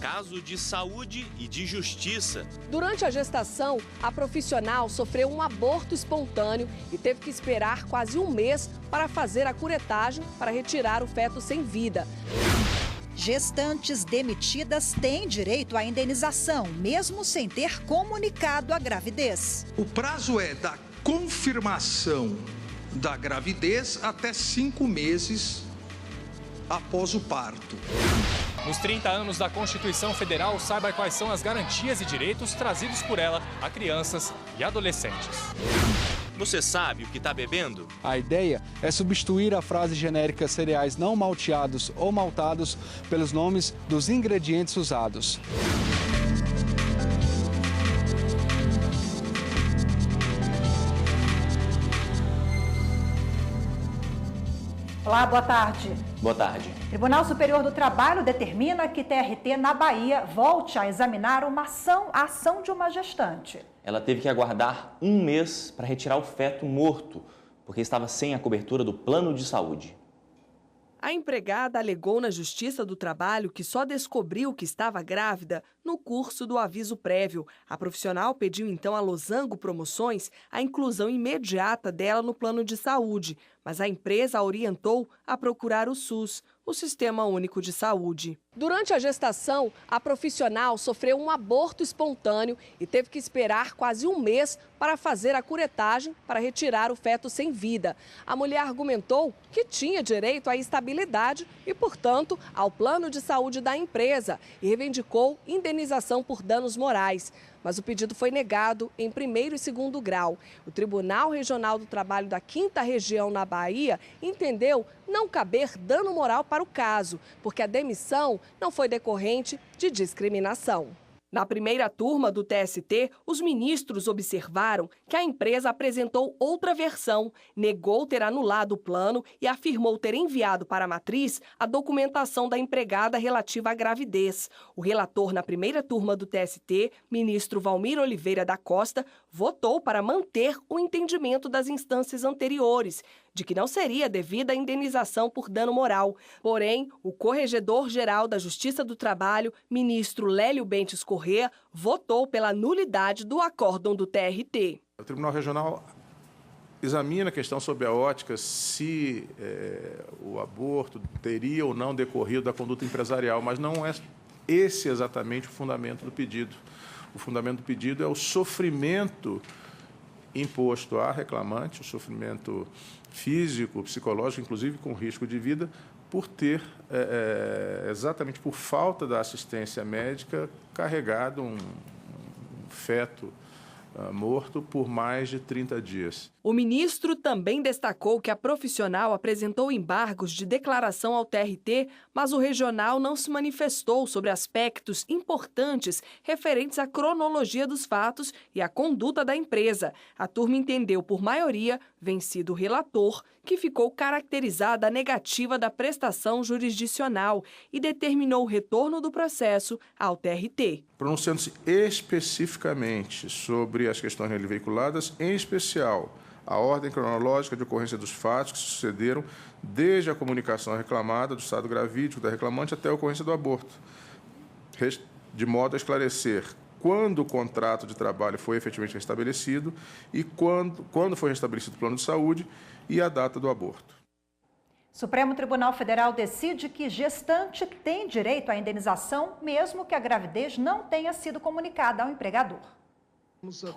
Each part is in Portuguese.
Caso de saúde e de justiça. Durante a gestação, a profissional sofreu um aborto espontâneo e teve que esperar quase um mês para fazer a curetagem para retirar o feto sem vida. Gestantes demitidas têm direito à indenização, mesmo sem ter comunicado a gravidez. O prazo é da confirmação da gravidez até 5 meses após o parto. Nos 30 anos da Constituição Federal, saiba quais são as garantias e direitos trazidos por ela a crianças e adolescentes. Você sabe o que está bebendo? A ideia é substituir a frase genérica cereais não malteados ou maltados pelos nomes dos ingredientes usados. Olá, boa tarde. Boa tarde. Tribunal Superior do Trabalho determina que TRT na Bahia volte a examinar a ação de uma gestante. Ela teve que aguardar um mês para retirar o feto morto, porque estava sem a cobertura do plano de saúde. A empregada alegou na Justiça do Trabalho que só descobriu que estava grávida no curso do aviso prévio. A profissional pediu então à Losango Promoções a inclusão imediata dela no plano de saúde, mas a empresa a orientou a procurar o SUS, o Sistema Único de Saúde. Durante a gestação, a profissional sofreu um aborto espontâneo e teve que esperar quase um mês para fazer a curetagem para retirar o feto sem vida. A mulher argumentou que tinha direito à estabilidade e, portanto, ao plano de saúde da empresa e reivindicou indenização por danos morais. Mas o pedido foi negado em primeiro e segundo grau. O Tribunal Regional do Trabalho da 5ª Região na Bahia entendeu não caber dano moral para o caso, porque a demissão não foi decorrente de discriminação. Na primeira turma do TST, os ministros observaram que a empresa apresentou outra versão, negou ter anulado o plano e afirmou ter enviado para a matriz a documentação da empregada relativa à gravidez. O relator na primeira turma do TST, ministro Valmir Oliveira da Costa, votou para manter o entendimento das instâncias anteriores, de que não seria devida a indenização por dano moral. Porém, o Corregedor-Geral da Justiça do Trabalho, ministro Lélio Bentes Corrêa, votou pela nulidade do acórdão do TRT. O Tribunal Regional examina a questão sob a ótica se o aborto teria ou não decorrido da conduta empresarial, mas não é esse exatamente o fundamento do pedido. O fundamento do pedido é o sofrimento imposto à reclamante, o sofrimento físico, psicológico, inclusive com risco de vida, por ter, exatamente por falta da assistência médica, carregado um feto morto por mais de 30 dias. O ministro também destacou que a profissional apresentou embargos de declaração ao TRT, mas o regional não se manifestou sobre aspectos importantes referentes à cronologia dos fatos e à conduta da empresa. A turma entendeu, por maioria, vencido o relator, que ficou caracterizada a negativa da prestação jurisdicional e determinou o retorno do processo ao TRT. Pronunciando-se especificamente sobre as questões nele veiculadas, em especial a ordem cronológica de ocorrência dos fatos que sucederam desde a comunicação reclamada do estado gravídico da reclamante até a ocorrência do aborto, de modo a esclarecer quando o contrato de trabalho foi efetivamente restabelecido e quando foi restabelecido o plano de saúde e a data do aborto. Supremo Tribunal Federal decide que gestante tem direito à indenização, mesmo que a gravidez não tenha sido comunicada ao empregador.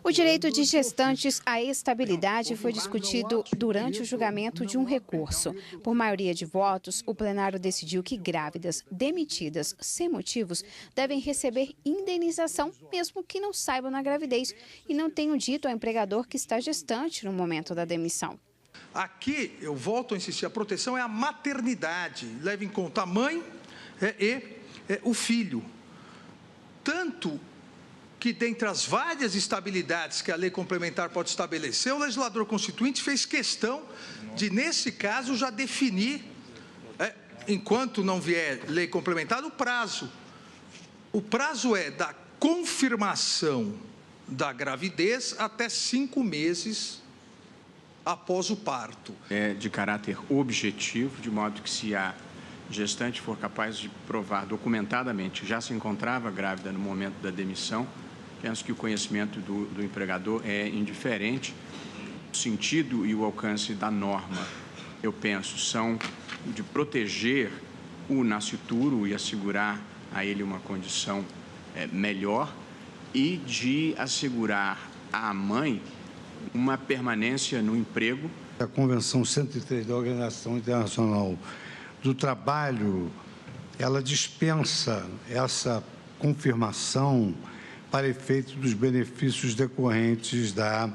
O direito de gestantes à estabilidade foi discutido durante o julgamento de um recurso. Por maioria de votos, o plenário decidiu que grávidas demitidas sem motivos devem receber indenização, mesmo que não saibam na gravidez e não tenham dito ao empregador que está gestante no momento da demissão. Aqui, eu volto a insistir, a proteção é a maternidade. Leva em conta a mãe e o filho. Tanto que, dentre as várias estabilidades que a lei complementar pode estabelecer, o legislador constituinte fez questão de, nesse caso, já definir, enquanto não vier lei complementar, o prazo. O prazo é da confirmação da gravidez até 5 meses após o parto. É de caráter objetivo, de modo que se a gestante for capaz de provar documentadamente que já se encontrava grávida no momento da demissão, penso que o conhecimento do empregador é indiferente. O sentido e o alcance da norma, eu penso, são de proteger o nascituro e assegurar a ele uma condição melhor e de assegurar à mãe uma permanência no emprego. A Convenção 103 da Organização Internacional do Trabalho, ela dispensa essa confirmação para efeito dos benefícios decorrentes da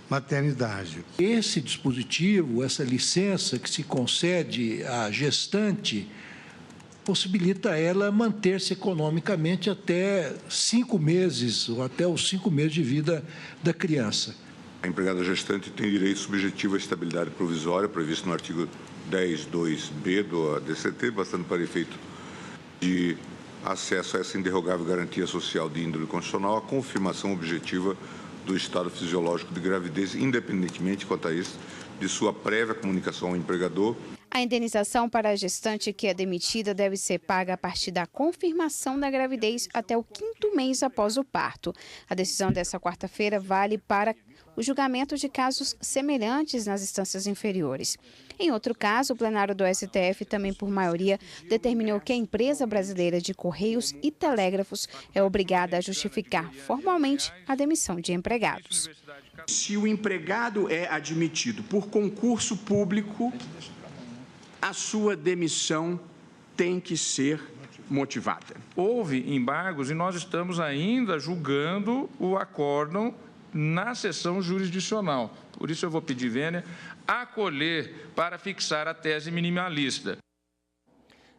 maternidade. Esse dispositivo, essa licença que se concede à gestante, possibilita ela manter-se economicamente até 5 meses, ou até os 5 meses de vida da criança. A empregada gestante tem direito subjetivo à estabilidade provisória, previsto no artigo 10.2b do ADCT, bastando para efeito de acesso a essa inderrogável garantia social de índole constitucional, a confirmação objetiva do estado fisiológico de gravidez, independentemente, quanto a isso, de sua prévia comunicação ao empregador. A indenização para a gestante que é demitida deve ser paga a partir da confirmação da gravidez até o 5º mês após o parto. A decisão dessa quarta-feira vale para o julgamento de casos semelhantes nas instâncias inferiores. Em outro caso, o plenário do STF, também por maioria, determinou que a empresa brasileira de Correios e Telégrafos é obrigada a justificar formalmente a demissão de empregados. Se o empregado é admitido por concurso público, a sua demissão tem que ser motivada. Houve embargos e nós estamos ainda julgando o acórdão na sessão jurisdicional. Por isso eu vou pedir, Vênia, acolher para fixar a tese minimalista.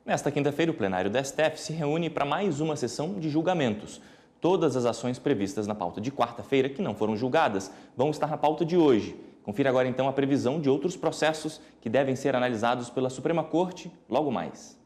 Nesta quinta-feira, o plenário da STF se reúne para mais uma sessão de julgamentos. Todas as ações previstas na pauta de quarta-feira, que não foram julgadas, vão estar na pauta de hoje. Confira agora, então, a previsão de outros processos que devem ser analisados pela Suprema Corte logo mais.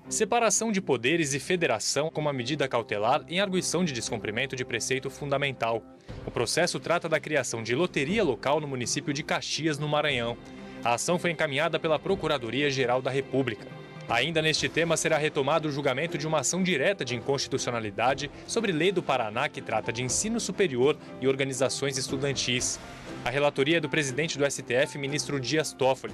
Separação de poderes e federação como uma medida cautelar em arguição de descumprimento de preceito fundamental. O processo trata da criação de loteria local no município de Caxias, no Maranhão. A ação foi encaminhada pela Procuradoria-Geral da República. Ainda neste tema, será retomado o julgamento de uma ação direta de inconstitucionalidade sobre lei do Paraná que trata de ensino superior e organizações estudantis. A relatoria é do presidente do STF, ministro Dias Toffoli.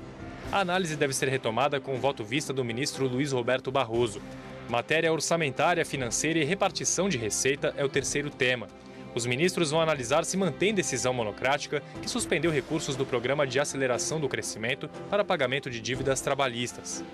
A análise deve ser retomada com o voto vista do ministro Luiz Roberto Barroso. Matéria orçamentária, financeira e repartição de receita é o terceiro tema. Os ministros vão analisar se mantém decisão monocrática que suspendeu recursos do Programa de Aceleração do Crescimento para pagamento de dívidas trabalhistas.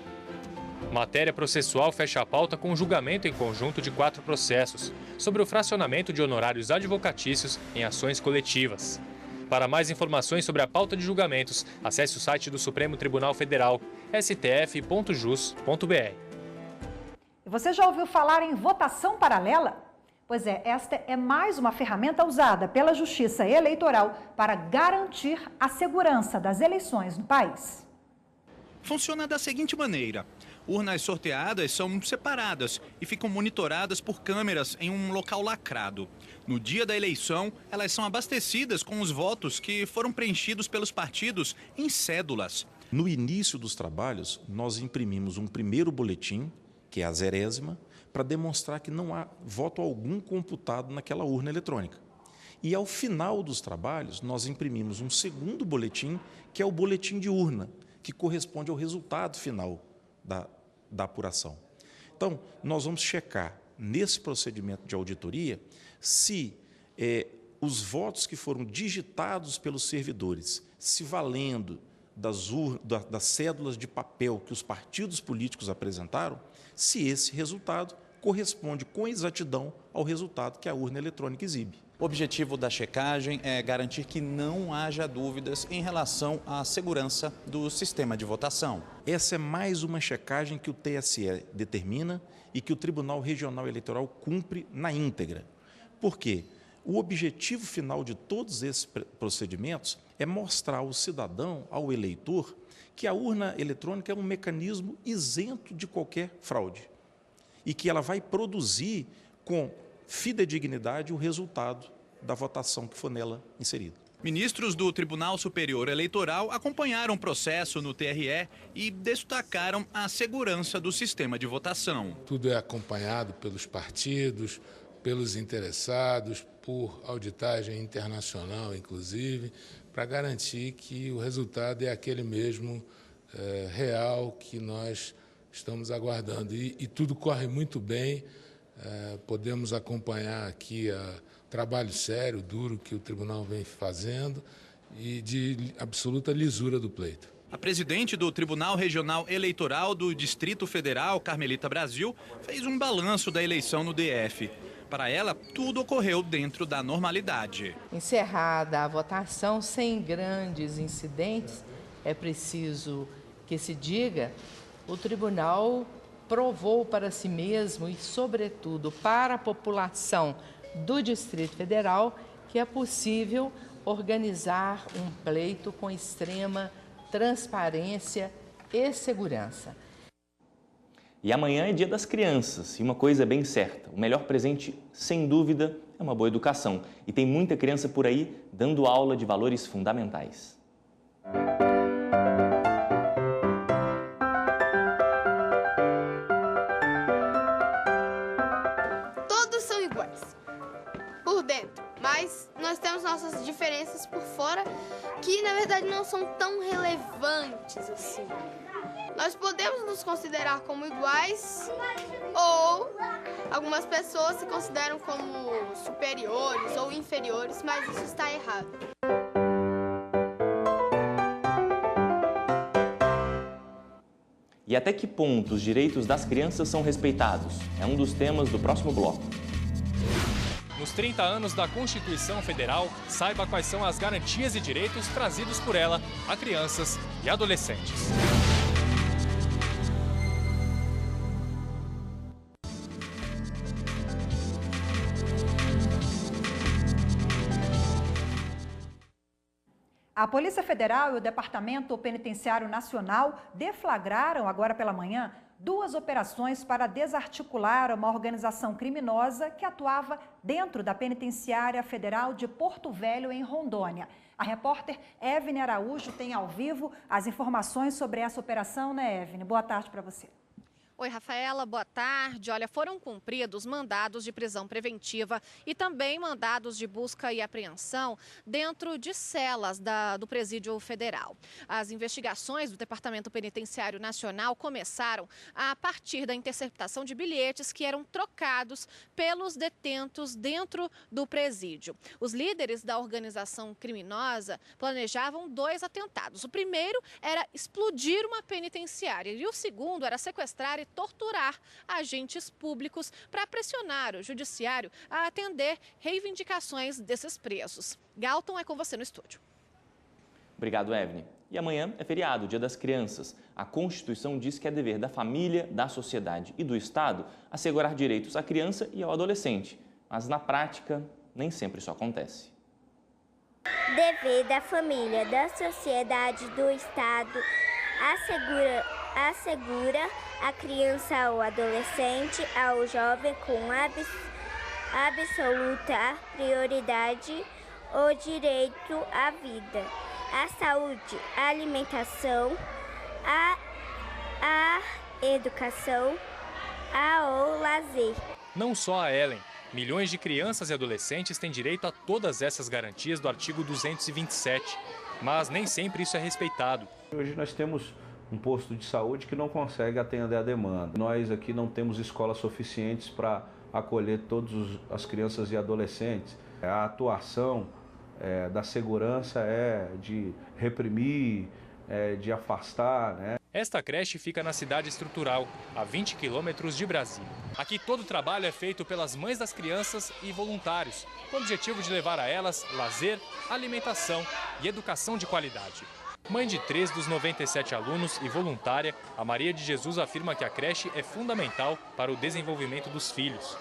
Matéria processual fecha a pauta com um julgamento em conjunto de 4 processos sobre o fracionamento de honorários advocatícios em ações coletivas. Para mais informações sobre a pauta de julgamentos, acesse o site do Supremo Tribunal Federal, stf.jus.br. Você já ouviu falar em votação paralela? Pois é, esta é mais uma ferramenta usada pela Justiça Eleitoral para garantir a segurança das eleições no país. Funciona da seguinte maneira. Urnas sorteadas são separadas e ficam monitoradas por câmeras em um local lacrado. No dia da eleição, elas são abastecidas com os votos que foram preenchidos pelos partidos em cédulas. No início dos trabalhos, nós imprimimos um primeiro boletim, que é a 0ª, para demonstrar que não há voto algum computado naquela urna eletrônica. E ao final dos trabalhos, nós imprimimos um segundo boletim, que é o boletim de urna, que corresponde ao resultado final da apuração. Então, nós vamos checar, nesse procedimento de auditoria, se os votos que foram digitados pelos servidores, se valendo das cédulas de papel que os partidos políticos apresentaram, se esse resultado corresponde com exatidão ao resultado que a urna eletrônica exibe. O objetivo da checagem é garantir que não haja dúvidas em relação à segurança do sistema de votação. Essa é mais uma checagem que o TSE determina e que o Tribunal Regional Eleitoral cumpre na íntegra. Por quê? O objetivo final de todos esses procedimentos é mostrar ao cidadão, ao eleitor, que a urna eletrônica é um mecanismo isento de qualquer fraude e que ela vai produzir com fidedignidade o resultado da votação que for nela inserida. Ministros do Tribunal Superior Eleitoral acompanharam o processo no TRE e destacaram a segurança do sistema de votação. Tudo é acompanhado pelos partidos, pelos interessados, por auditagem internacional, inclusive, para garantir que o resultado é aquele mesmo real que nós estamos aguardando. E tudo corre muito bem, podemos acompanhar aqui o trabalho sério, duro que o tribunal vem fazendo e de absoluta lisura do pleito. A presidente do Tribunal Regional Eleitoral do Distrito Federal, Carmelita Brasil, fez um balanço da eleição no DF. Para ela, tudo ocorreu dentro da normalidade. Encerrada a votação sem grandes incidentes, é preciso que se diga, o tribunal provou para si mesmo e, sobretudo, para a população do Distrito Federal, que é possível organizar um pleito com extrema transparência e segurança. E amanhã é Dia das Crianças, e uma coisa é bem certa, o melhor presente, sem dúvida, é uma boa educação. E tem muita criança por aí dando aula de valores fundamentais. Todos são iguais por dentro, mas nós temos nossas diferenças por fora que, na verdade, não são tão relevantes assim. Nós podemos nos considerar como iguais ou algumas pessoas se consideram como superiores ou inferiores, mas isso está errado. E até que ponto os direitos das crianças são respeitados? É um dos temas do próximo bloco. Nos 30 anos da Constituição Federal, saiba quais são as garantias e direitos trazidos por ela a crianças e adolescentes. A Polícia Federal e o Departamento Penitenciário Nacional deflagraram agora pela manhã 2 operações para desarticular uma organização criminosa que atuava dentro da Penitenciária Federal de Porto Velho, em Rondônia. A repórter Evne Araújo tem ao vivo as informações sobre essa operação, né, Evne? Boa tarde para você. Oi, Rafaela, boa tarde. Olha, foram cumpridos mandados de prisão preventiva e também mandados de busca e apreensão dentro de celas do Presídio Federal. As investigações do Departamento Penitenciário Nacional começaram a partir da interceptação de bilhetes que eram trocados pelos detentos dentro do presídio. Os líderes da organização criminosa planejavam 2 atentados. O primeiro era explodir uma penitenciária e o segundo era sequestrar e torturar agentes públicos para pressionar o judiciário a atender reivindicações desses presos. Galton, é com você no estúdio. Obrigado, Evne. E amanhã é feriado, Dia das Crianças. A Constituição diz que é dever da família, da sociedade e do Estado assegurar direitos à criança e ao adolescente. Mas na prática, nem sempre isso acontece. Dever da família, da sociedade, do Estado assegura a criança ou adolescente, ao jovem com absoluta prioridade o direito à vida, à saúde, à alimentação, à educação, ao lazer. Não só a Ellen. Milhões de crianças e adolescentes têm direito a todas essas garantias do artigo 227, mas nem sempre isso é respeitado. Hoje nós temos um posto de saúde que não consegue atender a demanda. Nós aqui não temos escolas suficientes para acolher todas as crianças e adolescentes. A atuação da segurança é de reprimir, de afastar, né? Esta creche fica na cidade estrutural, a 20 quilômetros de Brasília. Aqui todo o trabalho é feito pelas mães das crianças e voluntários, com o objetivo de levar a elas lazer, alimentação e educação de qualidade. Mãe de 3 dos 97 alunos e voluntária, a Maria de Jesus afirma que a creche é fundamental para o desenvolvimento dos filhos.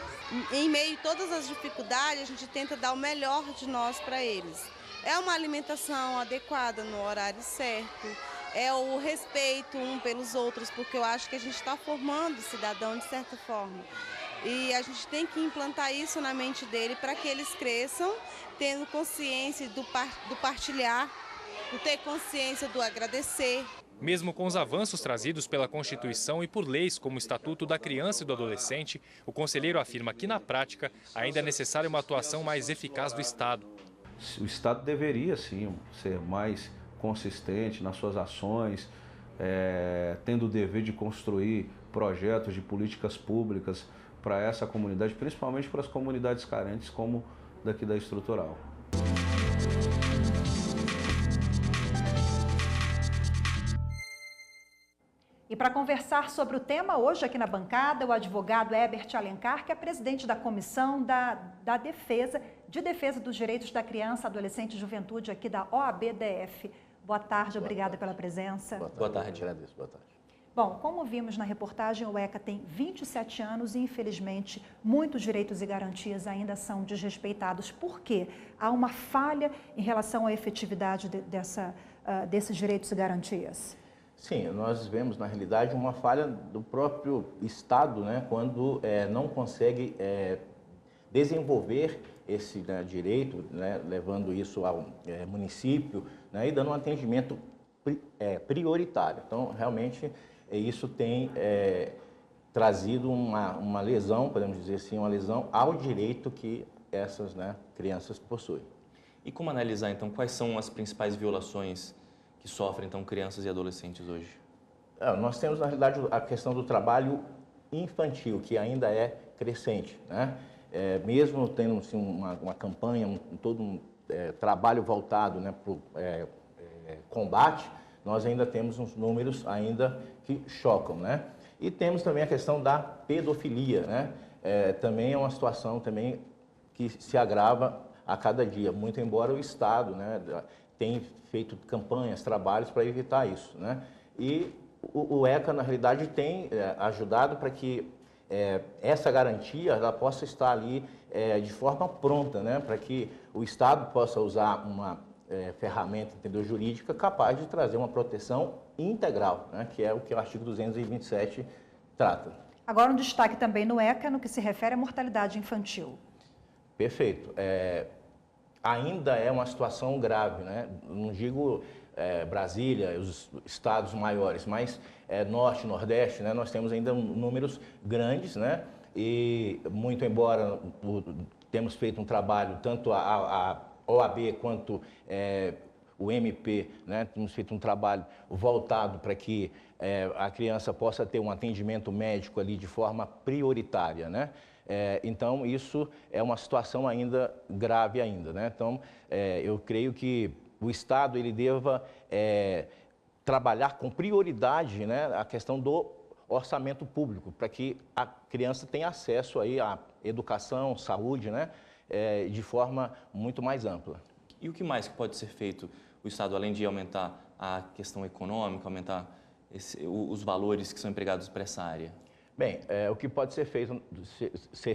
Em meio a todas as dificuldades, a gente tenta dar o melhor de nós para eles. É uma alimentação adequada no horário certo, é o respeito um pelos outros, porque eu acho que a gente está formando cidadão de certa forma. E a gente tem que implantar isso na mente dele para que eles cresçam tendo consciência do partilhar, do ter consciência do agradecer. Mesmo com os avanços trazidos pela Constituição e por leis como o Estatuto da Criança e do Adolescente, o conselheiro afirma que, na prática, ainda é necessária uma atuação mais eficaz do Estado. O Estado deveria, sim, ser mais consistente nas suas ações, tendo o dever de construir projetos de políticas públicas para essa comunidade, principalmente para as comunidades carentes como daqui da Estrutural. E para conversar sobre o tema, hoje aqui na bancada, o advogado Herbert Alencar, que é presidente da Comissão de Defesa dos Direitos da Criança, Adolescente e Juventude aqui da OAB-DF. Boa tarde, obrigada pela presença. Boa tarde. Agradeço, boa tarde. Bom, como vimos na reportagem, o ECA tem 27 anos e, infelizmente, muitos direitos e garantias ainda são desrespeitados. Por quê? Há uma falha em relação à efetividade desses direitos e garantias? Sim, nós vemos, na realidade, uma falha do próprio Estado, né, quando não consegue desenvolver esse direito, né, levando isso ao município, né, e dando um atendimento prioritário. Então, realmente, isso tem trazido uma lesão, podemos dizer assim, uma lesão ao direito que essas crianças possuem. E como analisar, então, quais são as principais violações que sofrem, então, crianças e adolescentes hoje? Nós temos, na realidade, a questão do trabalho infantil, que ainda é crescente, né? Mesmo tendo assim, uma campanha, todo um trabalho voltado, né, para o combate, nós ainda temos uns números ainda que chocam, né? E temos também a questão da pedofilia, né? Também é uma situação também que se agrava a cada dia, muito embora o Estado, né, tenha feito campanhas, trabalhos para evitar isso, né? E o ECA, na realidade, tem ajudado para que essa garantia ela possa estar ali de forma pronta, né? Para que o Estado possa usar uma ferramenta, entendeu, jurídica capaz de trazer uma proteção integral, né? Que é o que o artigo 227 trata. Agora, um destaque também no ECA no que se refere à mortalidade infantil. Perfeito. Ainda é uma situação grave, né? Não digo Brasília, os estados maiores, mas Norte, Nordeste, né? Nós temos ainda números grandes, né? E muito embora temos feito um trabalho, tanto a OAB quanto o MP, né? Temos feito um trabalho voltado para que a criança possa ter um atendimento médico ali de forma prioritária, né? Então, isso é uma situação ainda grave ainda, né? Então, eu creio que o Estado ele deva trabalhar com prioridade, né, a questão do orçamento público, para que a criança tenha acesso aí à educação, saúde, né, de forma muito mais ampla. E o que mais que pode ser feito o Estado, além de aumentar a questão econômica, aumentar os valores que são empregados para essa área? Bem, o que pode ser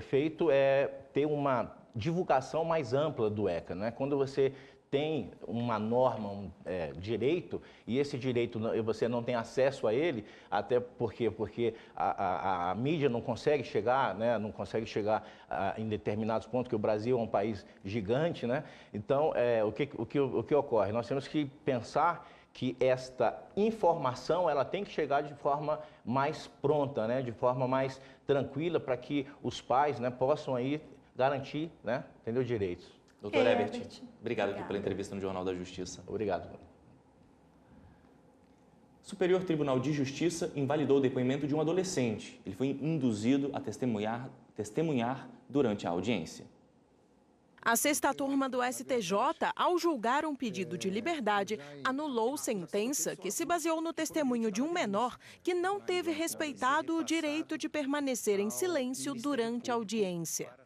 feito é ter uma divulgação mais ampla do ECA, né? Quando você tem uma norma, um direito, e esse direito você não tem acesso a ele, até porque a mídia não consegue chegar, né? Não consegue chegar em determinados pontos, que o Brasil é um país gigante, né? Então, o que ocorre? Nós temos que pensar que esta informação ela tem que chegar de forma mais pronta, né? De forma mais tranquila, para que os pais, né, possam aí garantir, né, entendeu, direitos. Doutor Herbert, obrigado aqui pela entrevista no Jornal da Justiça. Obrigado. O Superior Tribunal de Justiça invalidou o depoimento de um adolescente. Ele foi induzido a testemunhar durante a audiência. A sexta turma do STJ, ao julgar um pedido de liberdade, anulou sentença que se baseou no testemunho de um menor que não teve respeitado o direito de permanecer em silêncio durante a audiência.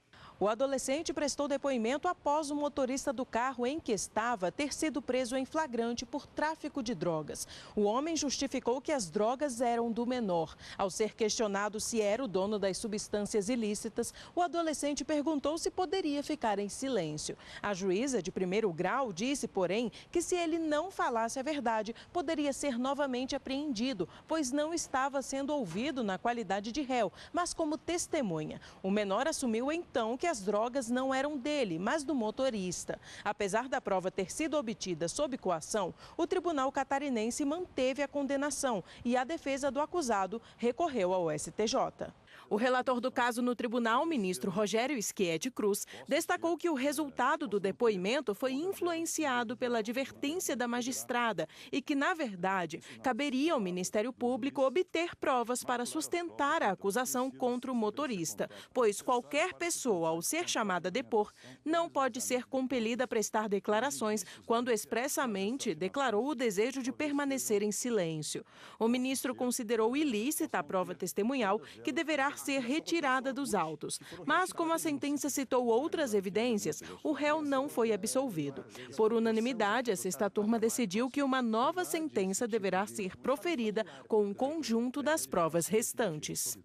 O adolescente prestou depoimento após o motorista do carro em que estava ter sido preso em flagrante por tráfico de drogas. O homem justificou que as drogas eram do menor. Ao ser questionado se era o dono das substâncias ilícitas, o adolescente perguntou se poderia ficar em silêncio. A juíza de primeiro grau disse, porém, que se ele não falasse a verdade, poderia ser novamente apreendido, pois não estava sendo ouvido na qualidade de réu, mas como testemunha. O menor assumiu então que as drogas não eram dele, mas do motorista. Apesar da prova ter sido obtida sob coação, o tribunal catarinense manteve a condenação e a defesa do acusado recorreu ao STJ. O relator do caso no tribunal, ministro Rogério Schietti Cruz, destacou que o resultado do depoimento foi influenciado pela advertência da magistrada e que, na verdade, caberia ao Ministério Público obter provas para sustentar a acusação contra o motorista, pois qualquer pessoa, ao ser chamada a depor, não pode ser compelida a prestar declarações quando expressamente declarou o desejo de permanecer em silêncio. O ministro considerou ilícita a prova testemunhal, que deverá ser retirada dos autos. Mas, como a sentença citou outras evidências, o réu não foi absolvido. Por unanimidade, a sexta turma decidiu que uma nova sentença deverá ser proferida com um conjunto das provas restantes.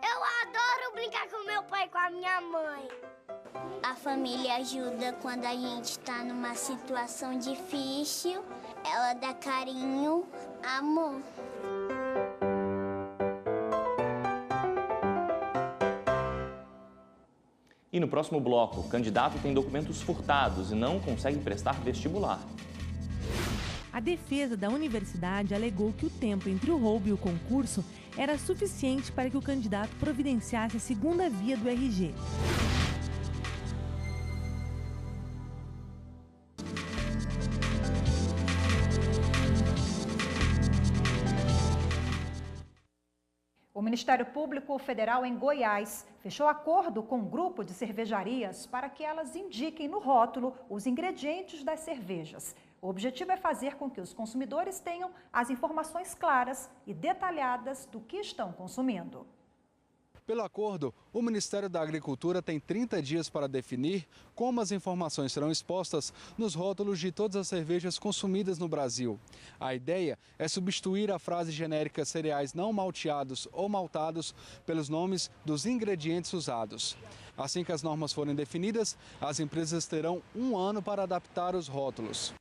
Eu adoro brincar com meu pai e com a minha mãe. A família ajuda quando a gente está numa situação difícil. Ela dá carinho, amor. E no próximo bloco, o candidato tem documentos furtados e não consegue prestar vestibular. A defesa da universidade alegou que o tempo entre o roubo e o concurso era suficiente para que o candidato providenciasse a segunda via do RG. O Ministério Público Federal em Goiás fechou acordo com um grupo de cervejarias para que elas indiquem no rótulo os ingredientes das cervejas. O objetivo é fazer com que os consumidores tenham as informações claras e detalhadas do que estão consumindo. Pelo acordo, o Ministério da Agricultura tem 30 dias para definir como as informações serão expostas nos rótulos de todas as cervejas consumidas no Brasil. A ideia é substituir a frase genérica cereais não malteados ou maltados pelos nomes dos ingredientes usados. Assim que as normas forem definidas, as empresas terão um ano para adaptar os rótulos.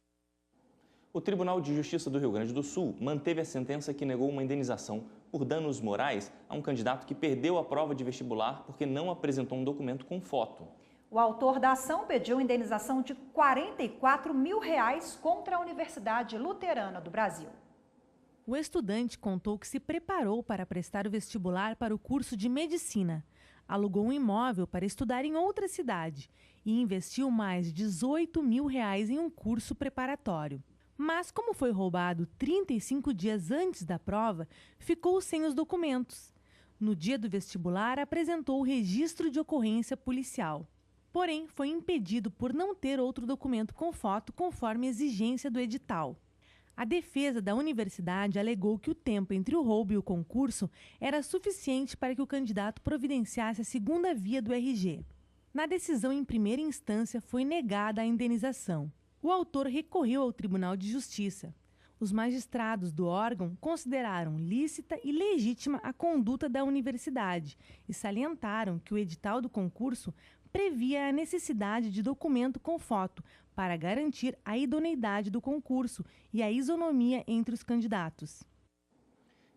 O Tribunal de Justiça do Rio Grande do Sul manteve a sentença que negou uma indenização por danos morais a um candidato que perdeu a prova de vestibular porque não apresentou um documento com foto. O autor da ação pediu indenização de R$44 mil contra a Universidade Luterana do Brasil. O estudante contou que se preparou para prestar o vestibular para o curso de medicina. Alugou um imóvel para estudar em outra cidade e investiu mais de R$18 mil em um curso preparatório. Mas, como foi roubado 35 dias antes da prova, ficou sem os documentos. No dia do vestibular, apresentou o registro de ocorrência policial. Porém, foi impedido por não ter outro documento com foto conforme exigência do edital. A defesa da universidade alegou que o tempo entre o roubo e o concurso era suficiente para que o candidato providenciasse a segunda via do RG. Na decisão em primeira instância, foi negada a indenização. O autor recorreu ao Tribunal de Justiça. Os magistrados do órgão consideraram lícita e legítima a conduta da universidade e salientaram que o edital do concurso previa a necessidade de documento com foto para garantir a idoneidade do concurso e a isonomia entre os candidatos.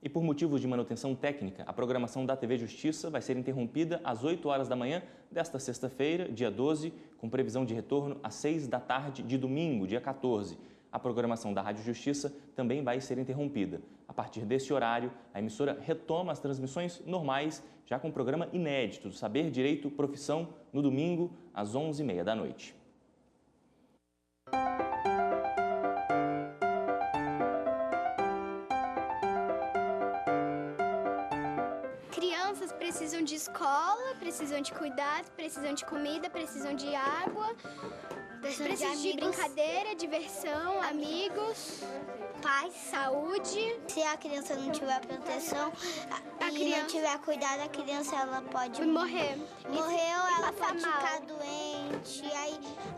E por motivos de manutenção técnica, a programação da TV Justiça vai ser interrompida às 8 horas da manhã desta sexta-feira, dia 12, com previsão de retorno às 6 da tarde de domingo, dia 14. A programação da Rádio Justiça também vai ser interrompida. A partir desse horário, a emissora retoma as transmissões normais, já com o programa inédito do Saber Direito Profissão, no domingo, às 11h30 da noite. Crianças precisam de escola, precisam de cuidado, precisam de comida, precisam de água, precisam de brincadeira, diversão, amigos. paz, saúde. Se a criança não tiver proteção e não tiver cuidado, a criança ela pode morrer. Morreu, ela pode ficar doente,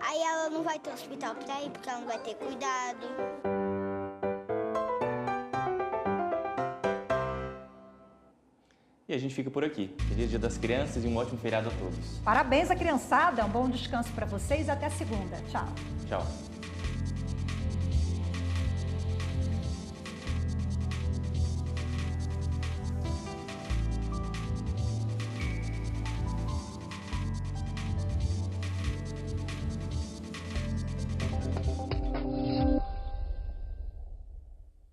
aí ela não vai ter hospital para ir, porque ela não vai ter cuidado. E a gente fica por aqui. Feliz Dia das Crianças e um ótimo feriado a todos. Parabéns à criançada, um bom descanso para vocês e até segunda. Tchau. Tchau.